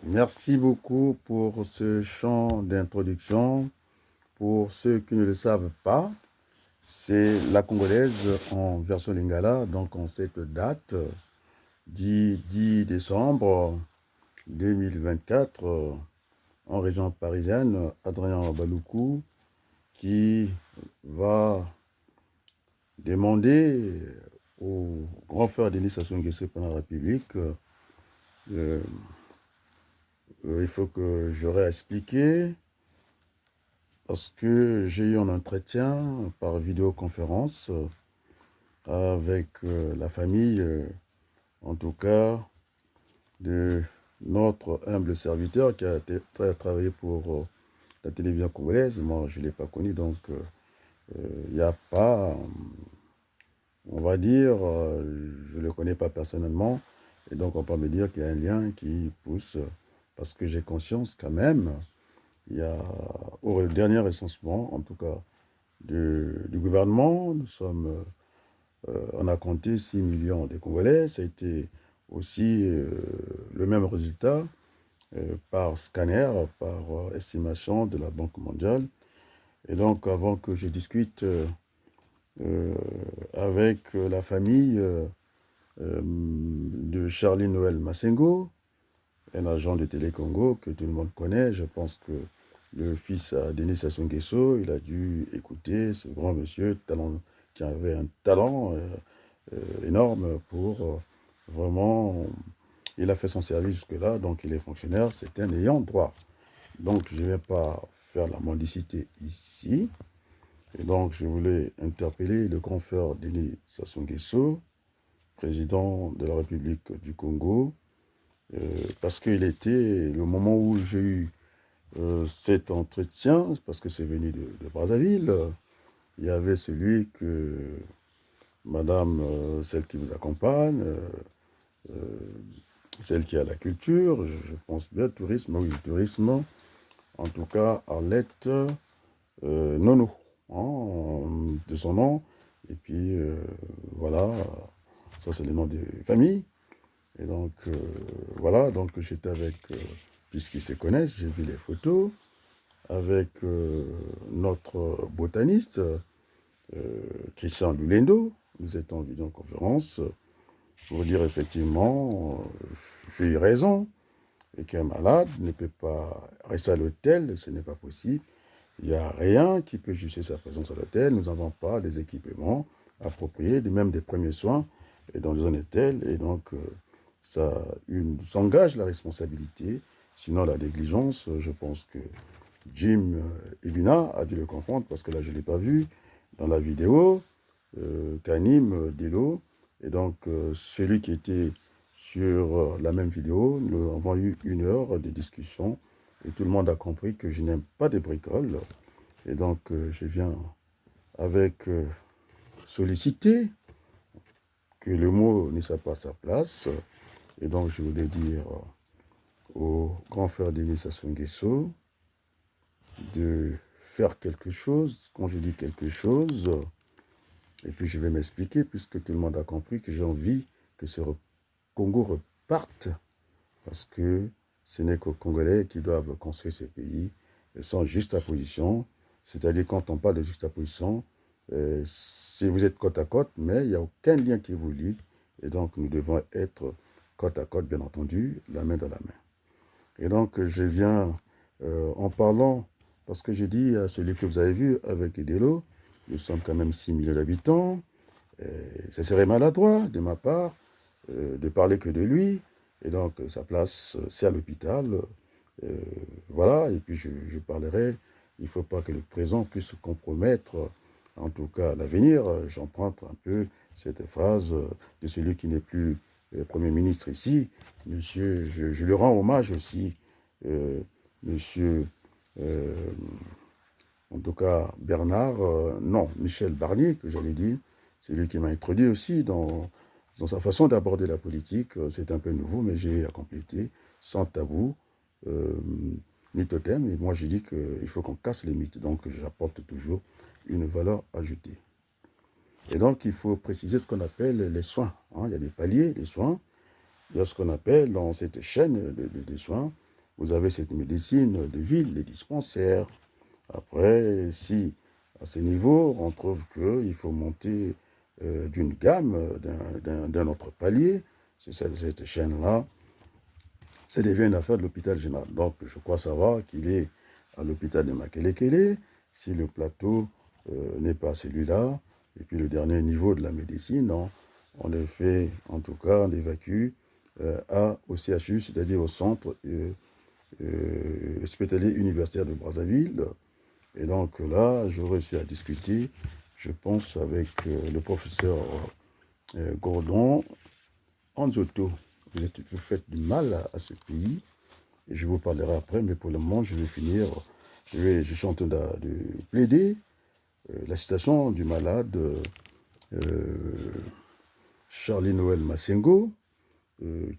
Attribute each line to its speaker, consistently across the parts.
Speaker 1: Merci beaucoup pour ce chant d'introduction. Pour ceux qui ne le savent pas, c'est la congolaise en version lingala, donc en cette date du 10 décembre 2024, en région parisienne, Adrien Baloukou qui va demander au grand frère Denis Sassou Nguesso pendant la République, euh, il faut que j'aurais expliqué. Parce que j'ai eu un entretien par vidéoconférence avec la famille, en tout cas, de notre humble serviteur qui a travaillé pour la télévision congolaise. Moi, je ne l'ai pas connu, donc il n'y a pas, on va dire, je ne le connais pas personnellement. Et donc, on peut me dire qu'il y a un lien qui pousse, parce que j'ai conscience quand même, il y a, au dernier recensement, en tout cas, du gouvernement. On a compté 6 millions de Congolais. Ça a été aussi le même résultat par scanner, par estimation de la Banque mondiale. Et donc, avant que je discute euh, avec la famille de Charlie Noël Massengo, un agent de Télé Congo que tout le monde connaît, je pense que le fils à Denis Sassou Nguesso, il a dû écouter ce grand monsieur qui avait un talent énorme pour vraiment. Il a fait son service jusque-là, donc il est fonctionnaire, c'est un ayant droit. Donc je ne vais pas faire la mendicité ici. Et donc je voulais interpeller le grand frère Denis Sassou Nguesso, président de la République du Congo, parce qu'il était, le moment où j'ai eu cet entretien, parce que c'est venu de Brazzaville, il y avait celui que madame, celle qui vous accompagne, euh, celle qui a la culture, je pense bien, tourisme, oui, tourisme, en tout cas, Arlette Nono, hein, de son nom, et puis voilà, ça c'est le nom de famille, et donc voilà, donc j'étais avec, puisqu'ils se connaissent, j'ai vu les photos, avec notre botaniste, Christian Lulendo. Nous étions en vidéoconférence pour dire effectivement, j'ai eu raison, et qu'un malade ne peut pas rester à l'hôtel, ce n'est pas possible. Il n'y a rien qui peut justifier sa présence à l'hôtel. Nous n'avons pas des équipements appropriés, même des premiers soins et dans les hôtels. Et donc, ça s'engage la responsabilité. Sinon, la négligence, je pense que Jim Evina a dû le comprendre parce que là, je ne l'ai pas vu dans la vidéo qu'anime Delo. Et donc, celui qui était sur la même vidéo, nous avons eu 1 heure de discussion et tout le monde a compris que je n'aime pas de bricoles. Et donc, je viens avec solliciter que le mot ne soit pas à sa place. Et donc, je voulais dire au grand frère Denis Sassou Nguesso de faire quelque chose. Quand je dis quelque chose, et puis je vais m'expliquer, puisque tout le monde a compris que j'ai envie que ce Congo reparte, parce que ce n'est qu'aux Congolais qui doivent construire ces pays sans juxtaposition. C'est-à-dire, quand on parle de juxtaposition, si vous êtes côte à côte, mais il n'y a aucun lien qui vous lie. Et donc, nous devons être côte à côte, bien entendu, la main dans la main. Et donc, je viens en parlant, parce que j'ai dit à celui que vous avez vu avec Edelo, nous sommes quand même 6 millions d'habitants. Ce serait maladroit de ma part de parler que de lui. Et donc, sa place, c'est à l'hôpital. Voilà, et puis je parlerai. Il ne faut pas que le présent puisse compromettre, en tout cas, l'avenir. J'emprunte un peu cette phrase de celui qui n'est plus Premier ministre ici. Monsieur, je le rends hommage aussi, monsieur, euh, en tout cas, Bernard, non, Michel Barnier, que j'allais dire. C'est lui qui m'a introduit aussi dans sa façon d'aborder la politique. C'est un peu nouveau, mais j'ai à compléter, sans tabou, euh, ni totem. Et moi, j'ai dit qu'il faut qu'on casse les mythes. Donc, j'apporte toujours une valeur ajoutée. Et donc, il faut préciser ce qu'on appelle les soins, hein. Il y a des paliers, des soins. Il y a ce qu'on appelle dans cette chaîne de soins, vous avez cette médecine de ville, les dispensaires. Après, si à ce niveau, on trouve qu'il faut monter d'une gamme, d'un autre palier, c'est cette chaîne-là, ça devient une affaire de l'hôpital général. Donc, je crois savoir qu'il est à l'hôpital de Makelekele, si le plateau n'est pas celui-là. Et puis, le dernier niveau de la médecine, on le fait, en tout cas, on l'évacue au CHU, c'est-à-dire au centre hospitalier universitaire de Brazzaville. Et donc là, j'aurais réussi à discuter, je pense, avec le professeur Gordon Anzotto. Vous faites du mal à ce pays, et je vous parlerai après, mais pour le moment, je vais finir. Je suis en train de plaider la situation du malade Charlie Noël Massengo,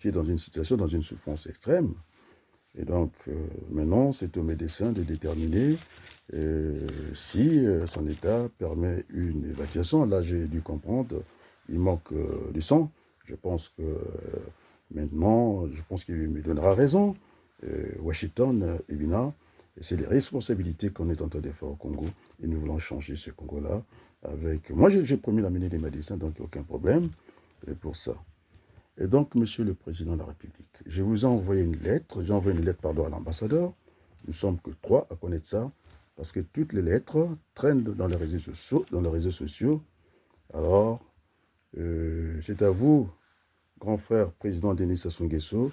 Speaker 1: qui est dans une situation, dans une souffrance extrême. Et donc, maintenant, c'est au médecin de déterminer si son état permet une évacuation. Là, j'ai dû comprendre, il manque du sang. Je pense que maintenant, je pense qu'il me donnera raison. Washington, Ebina, c'est les responsabilités qu'on est en train de faire au Congo. Et nous voulons changer ce Congo-là. Moi, j'ai promis d'amener des médecins, donc aucun problème pour ça. Et donc, Monsieur le Président de la République, je vous ai envoyé une lettre, j'ai envoyé une lettre, pardon, à l'ambassadeur. Nous ne sommes que 3 à connaître ça, parce que toutes les lettres traînent dans les réseaux sociaux. Alors, c'est à vous, grand frère président Denis Sassou Nguesso,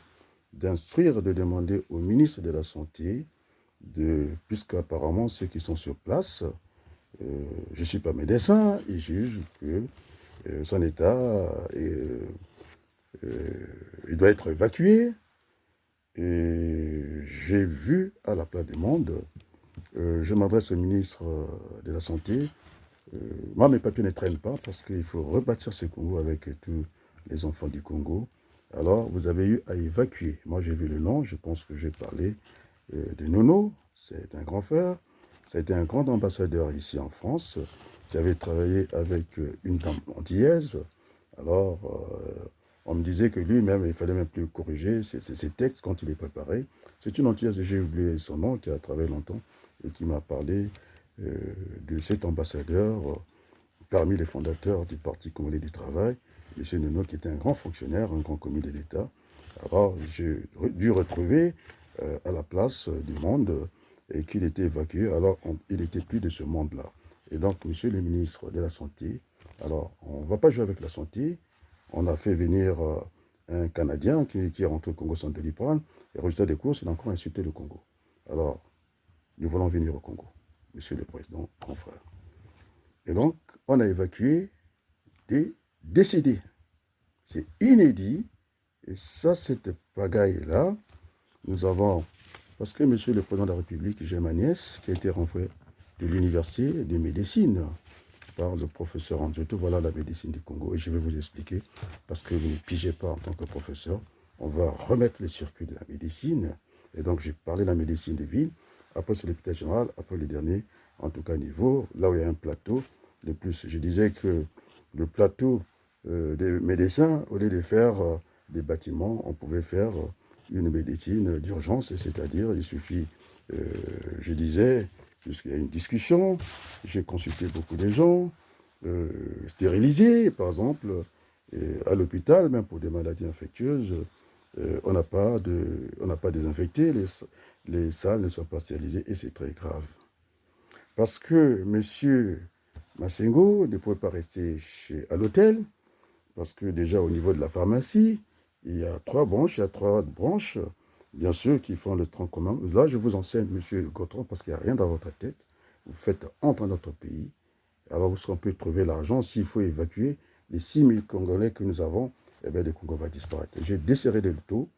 Speaker 1: d'instruire, de demander au ministre de la Santé, puisqu'apparemment ceux qui sont sur place, je ne suis pas médecin, ils jugent que son état il doit être évacué. Et j'ai vu à la place du monde, je m'adresse au ministre de la Santé. Moi, mes papiers ne traînent pas parce qu'il faut rebâtir ce Congo avec tous les enfants du Congo. Alors, vous avez eu à évacuer. Moi, j'ai vu le nom, je pense que j'ai parlé de Nono. C'est un grand frère. Ça a été un grand ambassadeur ici en France qui avait travaillé avec une dame antillaise. Alors, on me disait que lui-même, il fallait même plus corriger ses textes quand il est préparé. C'est une antillaise, j'ai oublié son nom, qui a travaillé longtemps et qui m'a parlé de cet ambassadeur parmi les fondateurs du Parti congolais du travail, M. Nono, qui était un grand fonctionnaire, un grand commis de l'État. Alors, j'ai dû retrouver à la place du monde et qu'il était évacué. Alors, il n'était plus de ce monde-là. Et donc, Monsieur le ministre de la Santé, alors, on ne va pas jouer avec la santé. On a fait venir un Canadien qui est rentré au Congo sans Doliprane. Et résultat des courses, il a encore insulté le Congo. Alors, nous voulons venir au Congo, Monsieur le Président, grand frère. Et donc, on a évacué des décédés. C'est inédit. Et ça, cette pagaille-là, nous avons... Parce que Monsieur le Président de la République, j'ai ma nièce qui a été renvoyée de l'université de médecine par le professeur Anzotto. Voilà la médecine du Congo. Et je vais vous expliquer, parce que vous ne pigez pas en tant que professeur. On va remettre les circuits de la médecine. Et donc, j'ai parlé de la médecine des villes. Après, sur l'hôpital général. Après, le dernier, en tout cas, niveau, là où il y a un plateau. De plus, je disais que le plateau des médecins, au lieu de faire des bâtiments, on pouvait faire une médecine d'urgence, c'est-à-dire, il suffit, je disais, puisqu'il y a une discussion, j'ai consulté beaucoup de gens, stérilisés, par exemple, à l'hôpital, même pour des maladies infectieuses, on n'a pas désinfecté, les salles ne sont pas stérilisées, et c'est très grave. Parce que M. Massengo ne pouvait pas rester à l'hôtel, parce que déjà au niveau de la pharmacie, il y a 3 branches, bien sûr, qui font le tronc commun. Là, je vous enseigne, M. Gautron, parce qu'il n'y a rien dans votre tête. Vous faites entre notre pays. Alors, où est-ce qu'on peut trouver l'argent s'il faut évacuer les 6 000 Congolais que nous avons? Eh bien, le Congo va disparaître. J'ai desserré le taux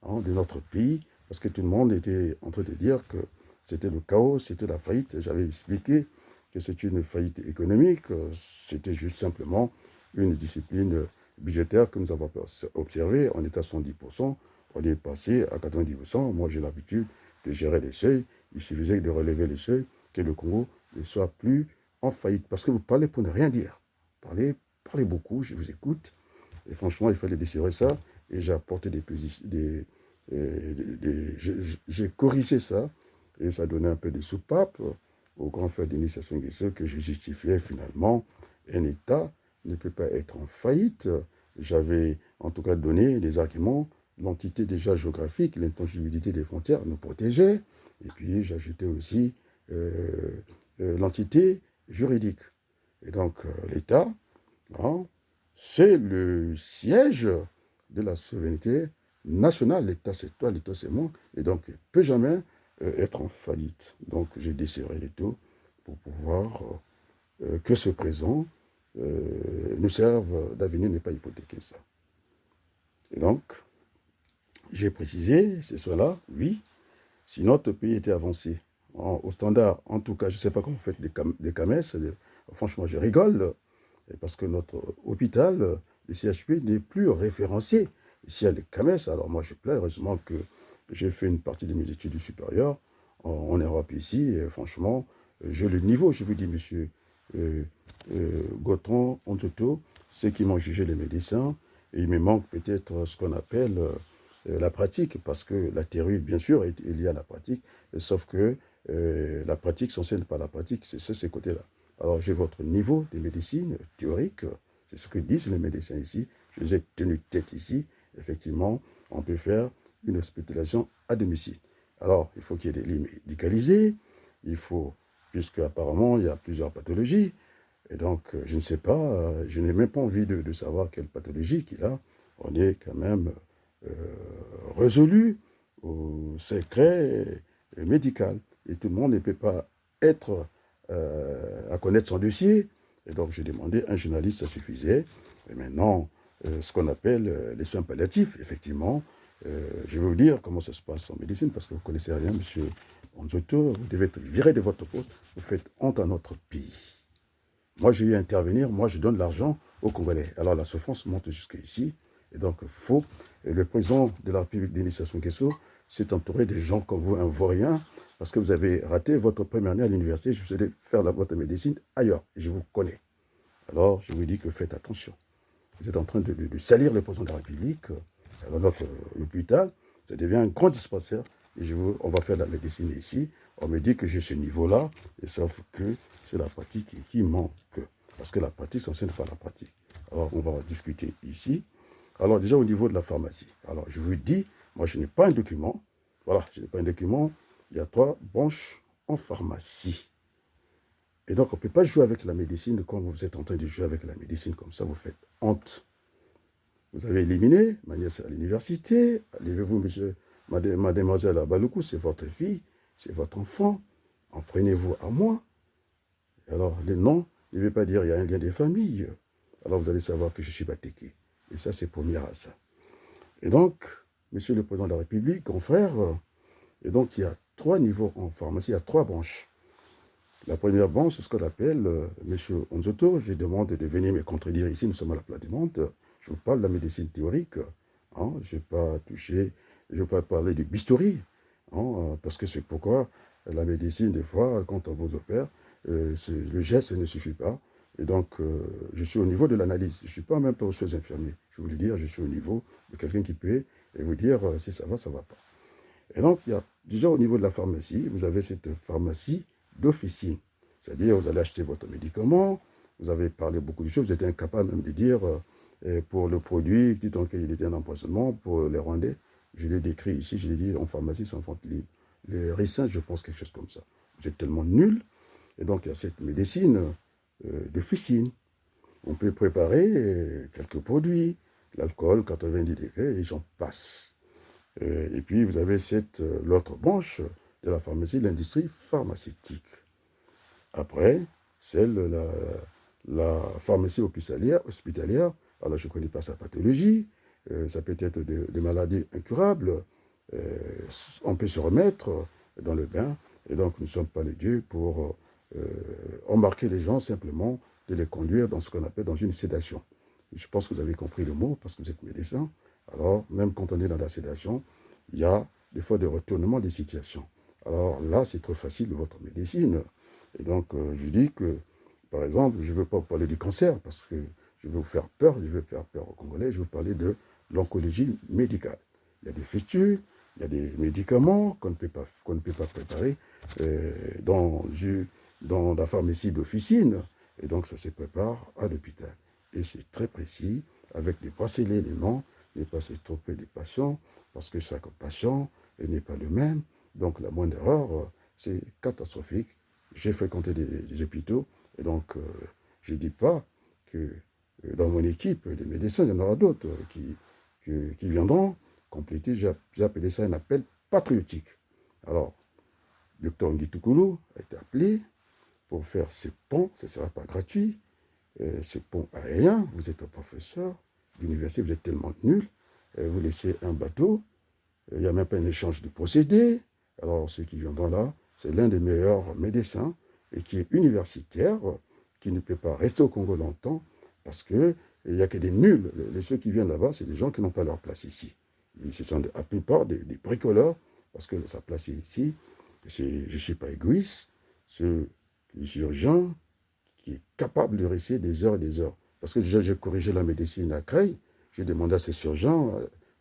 Speaker 1: de notre pays, parce que tout le monde était en train de dire que c'était le chaos, c'était la faillite. J'avais expliqué que c'est une faillite économique, c'était juste simplement une discipline budgétaire que nous avons observée. On est à 110%, on est passé à 90%. Moi, j'ai l'habitude de gérer les seuils. Il suffisait de relever les seuils, que le Congo ne soit plus en faillite. Parce que vous parlez pour ne rien dire. Parlez beaucoup, je vous écoute. Et franchement, il fallait desserrer ça. Et j'ai apporté des J'ai corrigé ça et ça donnait un peu de soupape au grand frère Denis Sassou Nguesso que je justifiais finalement. Un État ne peut pas être en faillite. J'avais en tout cas donné des arguments. L'entité déjà géographique, l'intangibilité des frontières nous protégeait. Et puis j'ajoutais aussi l'entité juridique. Et donc l'État, hein, c'est le siège de la souveraineté nationale. L'État, c'est toi, l'État, c'est moi. Et donc, il ne peut jamais être en faillite. Donc, j'ai desserré les taux pour pouvoir que ce présent nous serve d'avenir, n'est pas hypothéquer ça. Et donc, j'ai précisé, c'est cela, oui, si notre pays était avancé au standard, en tout cas, je ne sais pas comment vous faites des CAMES, franchement, je rigole, parce que notre hôpital, le CHP, n'est plus référencé. Ici, il y a les CAMES, alors moi, je plains, heureusement que j'ai fait une partie de mes études supérieures en Europe ici, et franchement, j'ai le niveau, je vous dis, monsieur Gautron, Ontoto, ceux qui m'ont jugé les médecins, et il me manque peut-être ce qu'on appelle la pratique, parce que la théorie, bien sûr, est liée à la pratique, sauf que la pratique s'enseigne par la pratique, c'est ce côté-là. Alors, j'ai votre niveau de médecine théorique, c'est ce que disent les médecins ici, je les ai tenus tête ici, effectivement, on peut faire une hospitalisation à domicile. Alors, il faut qu'il y ait des lits médicalisés, il faut, puisque apparemment, il y a plusieurs pathologies, et donc, je ne sais pas, je n'ai même pas envie de savoir quelle pathologie qu'il a. On est quand même euh, résolu au secret médical. Et tout le monde ne peut pas être à connaître son dossier. Et donc, j'ai demandé un journaliste, ça suffisait. Et maintenant, ce qu'on appelle les soins palliatifs, effectivement, je vais vous dire comment ça se passe en médecine, parce que vous ne connaissez rien, monsieur Onzoto, vous devez être viré de votre poste, vous faites honte à notre pays. Moi, j'ai eu à intervenir, moi, je donne l'argent aux Congolais. Alors, la souffrance monte jusqu'ici, et donc, faux. Et le président de la République, Denis Sassou Nguesso, s'est entouré de gens comme vous, un vaurien, parce que vous avez raté votre première année à l'université, je vous allez faire votre médecine ailleurs, et je vous connais. Alors, je vous dis que faites attention. Vous êtes en train de salir le président de la République, alors notre hôpital, ça devient un grand dispensaire, et on va faire la médecine ici. On me dit que j'ai ce niveau-là, et sauf que c'est la pratique qui manque, parce que la pratique s'enseigne par la pratique. Alors, on va discuter ici. Alors, déjà au niveau de la pharmacie. Alors, je vous dis, moi, je n'ai pas un document. Voilà, je n'ai pas un document. Il y a 3 branches en pharmacie. Et donc, on ne peut pas jouer avec la médecine comme vous êtes en train de jouer avec la médecine. Comme ça, vous faites honte. Vous avez éliminé ma nièce à l'université. Allez-vous, monsieur, mademoiselle Abaloukou, c'est votre fille, c'est votre enfant. En prenez-vous à moi. Alors, le nom ne veut pas dire qu'il y a un lien de famille. Alors, vous allez savoir que je suis Batéké. Et ça, c'est premier à ça. Et donc, monsieur le président de la République, confrère, et donc il y a 3 niveaux en pharmacie, il y a 3 branches. La première branche, c'est ce qu'on appelle, monsieur Onzoto, je demande de venir me contredire ici, nous sommes à la Place du Monde. Je vous parle de la médecine théorique. Hein, je n'ai pas touché, je ne vais pas parler de bistouri, hein, parce que c'est pourquoi la médecine, des fois, quand on vous opère, le geste ne suffit pas. Et donc, je suis au niveau de l'analyse. Je ne suis pas même pas aux choses infirmiers. Je voulais dire, je suis au niveau de quelqu'un qui peut et vous dire si ça va pas. Et donc, il y a déjà au niveau de la pharmacie, vous avez cette pharmacie d'officine. C'est-à-dire, vous allez acheter votre médicament, vous avez parlé beaucoup de choses, vous êtes incapable même de dire pour le produit, dit-on qu'il était un empoisonnement pour les Rwandais. Je l'ai décrit ici, je l'ai dit en pharmacie sans vente libre. Les ricins, je pense quelque chose comme ça. Vous êtes tellement nuls. Et donc, il y a cette médecine d'officine. On peut préparer quelques produits, l'alcool, 90 degrés, et j'en passe. Et puis, vous avez l'autre branche de la pharmacie, l'industrie pharmaceutique. Après, la pharmacie hospitalière. Alors, je ne connais pas sa pathologie. Ça peut être des maladies incurables. On peut se remettre dans le bain. Et donc, nous ne sommes pas les dieux pour embarquer les gens simplement, de les conduire dans ce qu'on appelle dans une sédation. Je pense que vous avez compris le mot parce que vous êtes médecin. Alors, même quand on est dans la sédation, il y a des fois des retournements des situations. Alors là, c'est trop facile de votre médecine. Et donc, je dis que, par exemple, je ne veux pas vous parler du cancer parce que je veux vous faire peur aux Congolais, je veux vous parler de l'oncologie médicale. Il y a des fistures, Il y a des médicaments qu'on ne peut pas préparer dans, dans la pharmacie d'officine. Et donc, ça se prépare à l'hôpital. Et c'est très précis, avec des bracelets, les noms, ne pas se tromper des patients, parce que chaque patient n'est pas le même. Donc, la moindre erreur, c'est catastrophique. J'ai fréquenté des hôpitaux, et donc, je ne dis pas que dans mon équipe, les médecins, il y en aura d'autres qui viendront compléter. J'ai appelé ça un appel patriotique. Alors, le docteur Ngitoukulu a été appelé pour faire ce pont, ce ne sera pas gratuit, ce pont aérien. Vous êtes un professeur d'université, vous êtes tellement nul, vous laissez un bateau, il n'y a même pas un échange de procédés. Alors, ceux qui viendront là, c'est l'un des meilleurs médecins et qui est universitaire, qui ne peut pas rester au Congo longtemps parce qu'il n'y a que des nuls. Ceux qui viennent là-bas, c'est des gens qui n'ont pas leur place ici. Et ce sont la plupart des bricoleurs parce que sa place est ici. Je ne suis pas égoïste. Le chirurgien qui est capable de rester des heures et des heures. Parce que déjà, j'ai corrigé la médecine à Creil. J'ai demandé à ces chirurgiens,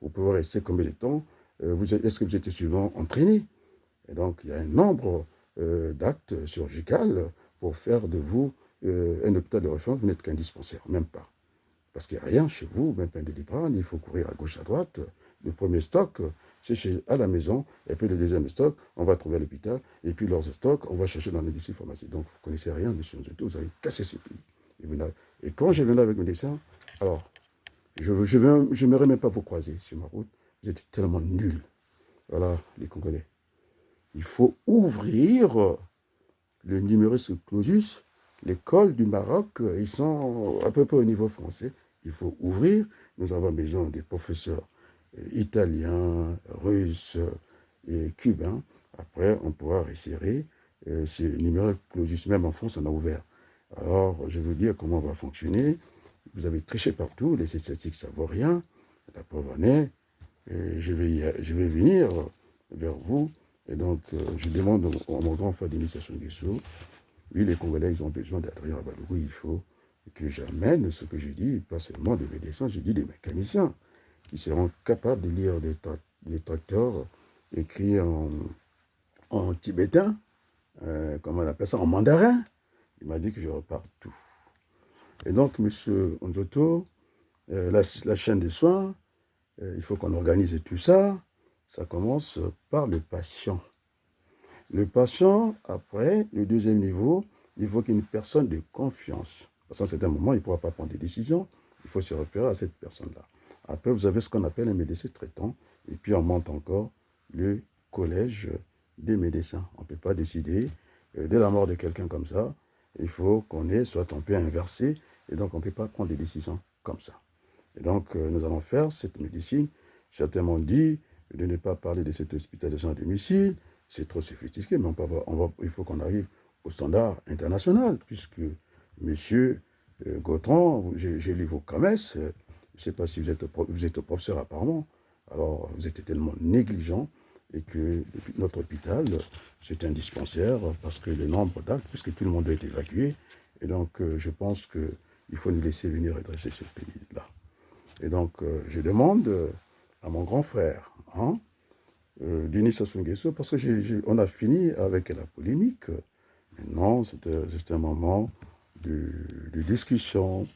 Speaker 1: vous pouvez rester combien de temps est-ce que vous êtes souvent entraîné? Et donc, il y a un nombre d'actes chirurgicaux pour faire de vous un hôpital de référence. Vous n'êtes qu'un dispensaire, même pas. Parce qu'il n'y a rien chez vous, même pas un Doliprane, il faut courir à gauche, à droite. Le premier stock, c'est à la maison, et puis le deuxième stock, on va trouver à l'hôpital, et puis leurs stocks, on va chercher dans l'industrie pharmaceutique. Donc, vous ne connaissez rien, monsieur Nzoto, vous avez cassé ce pays. Et quand je viens là avec mes dessins, alors, je n'aimerais même pas vous croiser sur ma route. Vous êtes tellement nuls. Voilà, les Congolais. Il faut ouvrir le numerus clausus. L'école du Maroc, ils sont à peu près au niveau français. Il faut ouvrir. Nous avons besoin des professeurs italiens, russes et cubains. Après, on pourra resserrer ce numerus clausus. Même en France, on a ouvert. Alors, je vais vous dire comment on va fonctionner. Vous avez triché partout. Les statistiques, ça ne vaut rien. La preuve en est. Je vais venir vers vous. Et donc, je demande à mon grand frère Denis Sassou Nguesso, oui, les Congolais, ils ont besoin d'Adrien Balougou. Il faut que j'amène ce que je dis, pas seulement des médecins, je dis des mécaniciens qui seront capables de lire des tracteurs écrits en tibétain, comment on appelle ça, en mandarin. Il m'a dit que je repars tout. Et donc, M. Onzoto, la chaîne de soins, il faut qu'on organise tout ça. Ça commence par le patient. Le patient, après, le deuxième niveau, il faut qu'il y ait une personne de confiance. Parce qu'à un certain moment, il ne pourra pas prendre des décisions. Il faut se repérer à cette personne-là. Après, vous avez ce qu'on appelle un médecin traitant. Et puis, on monte encore le collège des médecins. On ne peut pas décider de la mort de quelqu'un comme ça. Il faut qu'on ait, soit on peut inverser. Et donc, on ne peut pas prendre des décisions comme ça. Et donc, nous allons faire cette médecine. Certains m'ont dit de ne pas parler de cette hospitalisation à domicile. C'est trop sophistiqué, mais il faut qu'on arrive au standard international, puisque monsieur Gautran, j'ai lu vos promesses. Je ne sais pas si vous êtes professeur apparemment. Alors, vous êtes tellement négligent et que notre hôpital, c'est un dispensaire parce que le nombre d'actes, puisque tout le monde doit être évacué. Et donc, je pense qu'il faut nous laisser venir redresser ce pays-là. Et donc, je demande à mon grand frère, Denis Sassou Nguesso, parce qu'on a fini avec la polémique. Maintenant, c'est un moment de discussion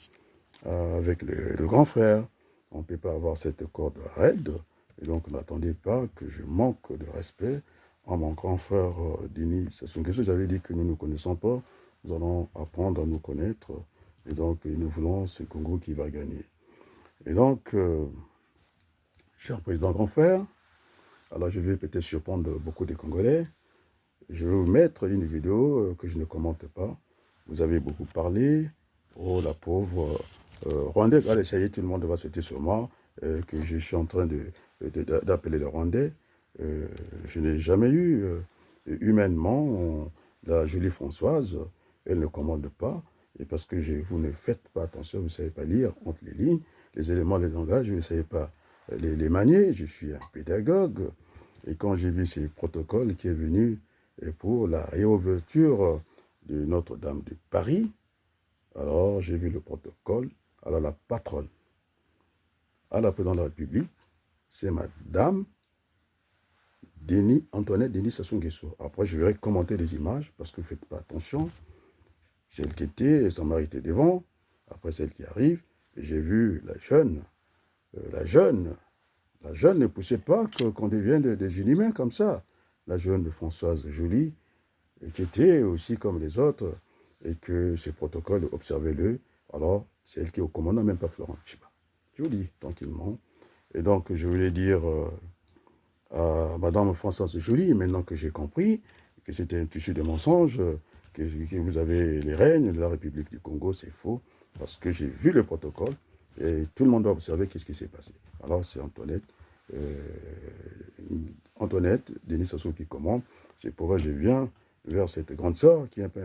Speaker 1: avec le grand frère. On ne peut pas avoir cette corde raide. Et donc, n'attendez pas que je manque de respect à mon grand frère Denis Sassou Nguesso. J'avais dit que nous ne nous connaissons pas. Nous allons apprendre à nous connaître. Et donc, nous voulons ce Congo qui va gagner. Et donc, cher président grand frère, alors je vais peut-être surprendre beaucoup de Congolais. Je vais vous mettre une vidéo que je ne commente pas. Vous avez beaucoup parlé. Oh, la pauvre Rwandaise. Allez, ça y est, tout le monde va sauter sur moi, que je suis en train d'appeler les Rwandais. Je n'ai jamais eu, humainement, la jolie Françoise, elle ne commande pas. Et parce que vous ne faites pas attention, vous ne savez pas lire entre les lignes, les éléments de langage, vous ne savez pas les manier. Je suis un pédagogue. Et quand j'ai vu ces protocoles qui est venu pour la réouverture de Notre-Dame de Paris, alors j'ai vu le protocole. Alors la patronne à la présidente de la République, c'est Madame Antoinette Denis Sassou Nguesso. Après, je verrai commenter les images, parce que faites pas attention. Celle qui était, son mari était devant, après celle qui arrive, et j'ai vu la jeune, la jeune, la jeune ne poussait pas qu'on devienne des inhumains comme ça. La jeune de Françoise Joly, qui était aussi comme les autres, et que ces protocoles, observez-le. Alors, c'est elle qui est au commandant, même pas Florent Chiba. Je vous dis, tranquillement. Et donc, je voulais dire à Madame Françoise Joly, maintenant que j'ai compris que c'était un tissu de mensonges, que vous avez les règnes de la République du Congo, c'est faux, parce que j'ai vu le protocole, et tout le monde doit observer qu'est-ce qui s'est passé. Alors, c'est euh, Antoinette Denis Sassou qui commande. C'est pourquoi je viens vers cette grande sœur qui est un peu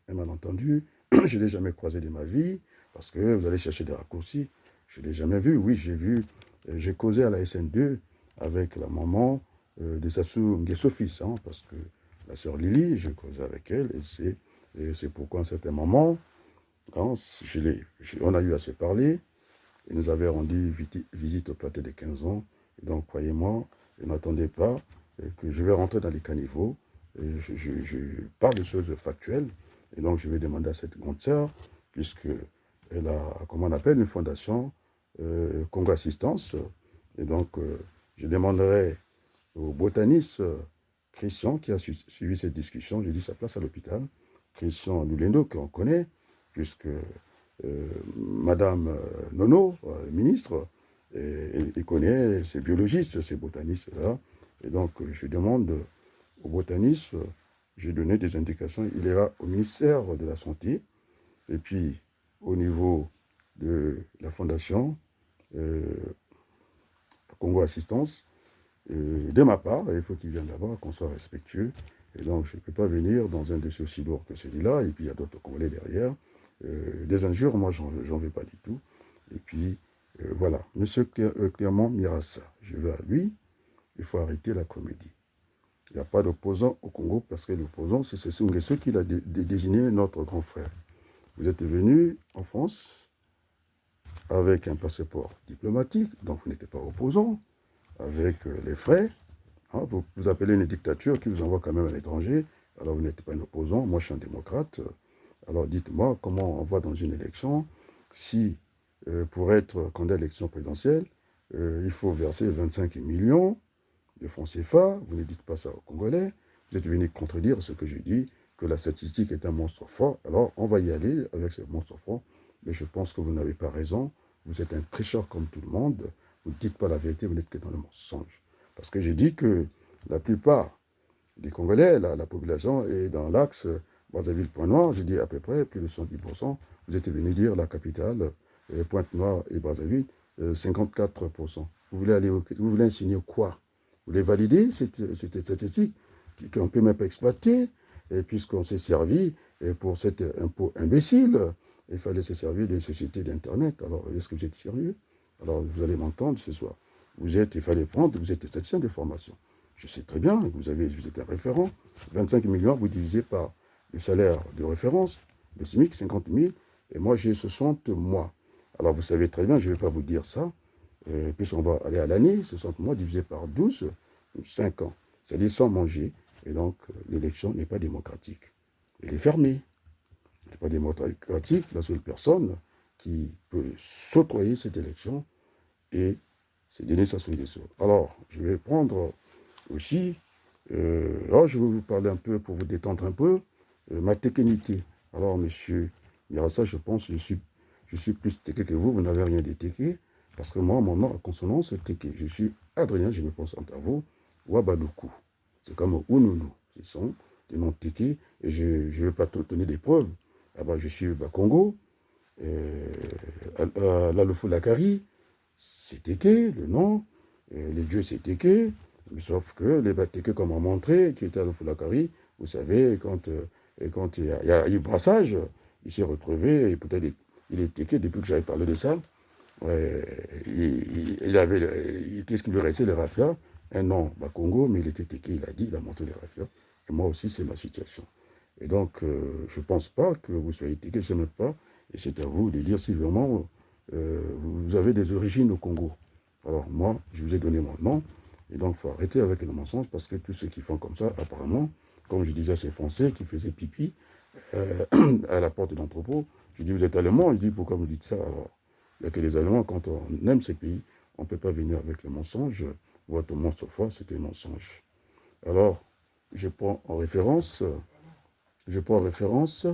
Speaker 1: un malentendu. Je ne l'ai jamais croisée de ma vie, parce que vous allez chercher des raccourcis. Je ne l'ai jamais vu. Oui, j'ai vu, j'ai causé à la SN2 avec la maman de Sassou Nguesso fils, hein, parce que la sœur Lily, j'ai causé avec elle, et c'est pourquoi à un certain moment, hein, on a eu à se parler, et nous avait rendu visite au plateau de 15 ans. Et donc, croyez-moi, n'attendez pas que je vais rentrer dans les caniveaux. Et je parle de choses factuelles. Et donc, je vais demander à cette grande sœur, puisque elle a, comment on appelle, une fondation Congo Assistance. Et donc, je demanderai au botaniste Christian qui a suivi cette discussion, j'ai dit sa place à l'hôpital. Christian Lulendo, qu'on connaît, puisque Madame Nono, ministre, il connaît ces biologistes, ces botanistes-là. Et donc, je demande au botaniste, j'ai donné des indications, il ira au ministère de la Santé, et puis au niveau de la fondation Congo Assistance, de ma part, il faut qu'il vienne là-bas, qu'on soit respectueux. Et donc, je ne peux pas venir dans un dossier aussi lourd que celui-là, et puis il y a d'autres Congolais derrière. Des injures, moi, j'en veux pas du tout. Et puis, voilà. Monsieur Clément Mirassa, je veux à lui, il faut arrêter la comédie. Il n'y a pas d'opposant au Congo, parce que l'opposant, c'est Sassou Nguesso qui l'a désigné notre grand frère. Vous êtes venu en France avec un passeport diplomatique, donc vous n'étiez pas opposant, avec les frais. Hein, vous appelez une dictature qui vous envoie quand même à l'étranger, alors vous n'êtes pas un opposant, moi je suis un démocrate. Alors dites-moi comment on va dans une élection si pour être candidat à l'élection présidentielle, il faut verser 25 millions de francs CFA, vous ne dites pas ça aux Congolais, vous êtes venu contredire ce que j'ai dit, que la statistique est un monstre fort, alors on va y aller avec ce monstre fort, mais je pense que vous n'avez pas raison, vous êtes un tricheur comme tout le monde, vous ne dites pas la vérité, vous n'êtes que dans le mensonge. Parce que j'ai dit que la plupart des Congolais, la population est dans l'axe Brazzaville-Pointe-Noire, j'ai dit à peu près plus de 110%, vous êtes venu dire la capitale, Pointe-Noire et Brazzaville, 54%. Vous voulez insinuer quoi? Vous voulez valider cette statistique qu'on ne peut même pas exploiter, puisqu'on s'est servi pour cet impôt imbécile. Il fallait se servir des sociétés d'Internet. Alors, est-ce que vous êtes sérieux? Alors, vous allez m'entendre ce soir. Il fallait prendre, vous êtes statisticien de formation. Je sais très bien, vous êtes un référent. 25 millions, vous divisez par le salaire de référence, le SMIC, 50 000, et moi j'ai 60 mois. Alors vous savez très bien, je ne vais pas vous dire ça, puisqu'on va aller à l'année, 60 mois divisé par 12, 5 ans. C'est-à-dire sans manger. Et donc, l'élection n'est pas démocratique. Elle est fermée. Elle n'est pas démocratique. La seule personne qui peut s'octroyer cette élection est Denis Sassou Nguesso. Alors, je vais prendre aussi, je vais vous parler un peu pour vous détendre un peu, ma technicité. Alors, monsieur Mirassa, je pense que je suis plus téké que vous, vous n'avez rien de téké, parce que moi, mon nom à consonance, c'est téké. Je suis Adrien, je me présente à vous, Wabaloukou. C'est comme Ounoulou. Ce sont des noms téké, et je ne vais pas te donner des preuves. Ah bah, je suis Congo, Lalofou Lakari, c'est téké, le nom, les dieux c'est téké, sauf que les Batéké, comme on montré, qui était à l'Ofulakari, vous savez, quand il y a eu brassage, il s'est retrouvé, et peut-être il est téké depuis que j'avais parlé de ça. Il avait, qu'est-ce qui lui restait, les rafias? Un nom, Congo, mais il était téké, il a dit, il a montré les rafias. Et moi aussi, c'est ma situation. Et donc, je ne pense pas que vous soyez téké, je ne sais même pas, et c'est à vous de dire si vraiment vous avez des origines au Congo. Alors moi, je vous ai donné mon nom, Et donc, il faut arrêter avec le mensonge parce que tous ceux qui font comme ça, apparemment, comme je disais à ces Français qui faisaient pipi euh, à la porte d'entrepôt, je dis, vous êtes Allemands? Je dis, pourquoi vous dites ça? Alors, il n'y a que les Allemands, quand on aime ces pays, on ne peut pas venir avec le mensonge. Votre monstre fort, c'est un mensonge. Alors, je prends en référence, je prends en référence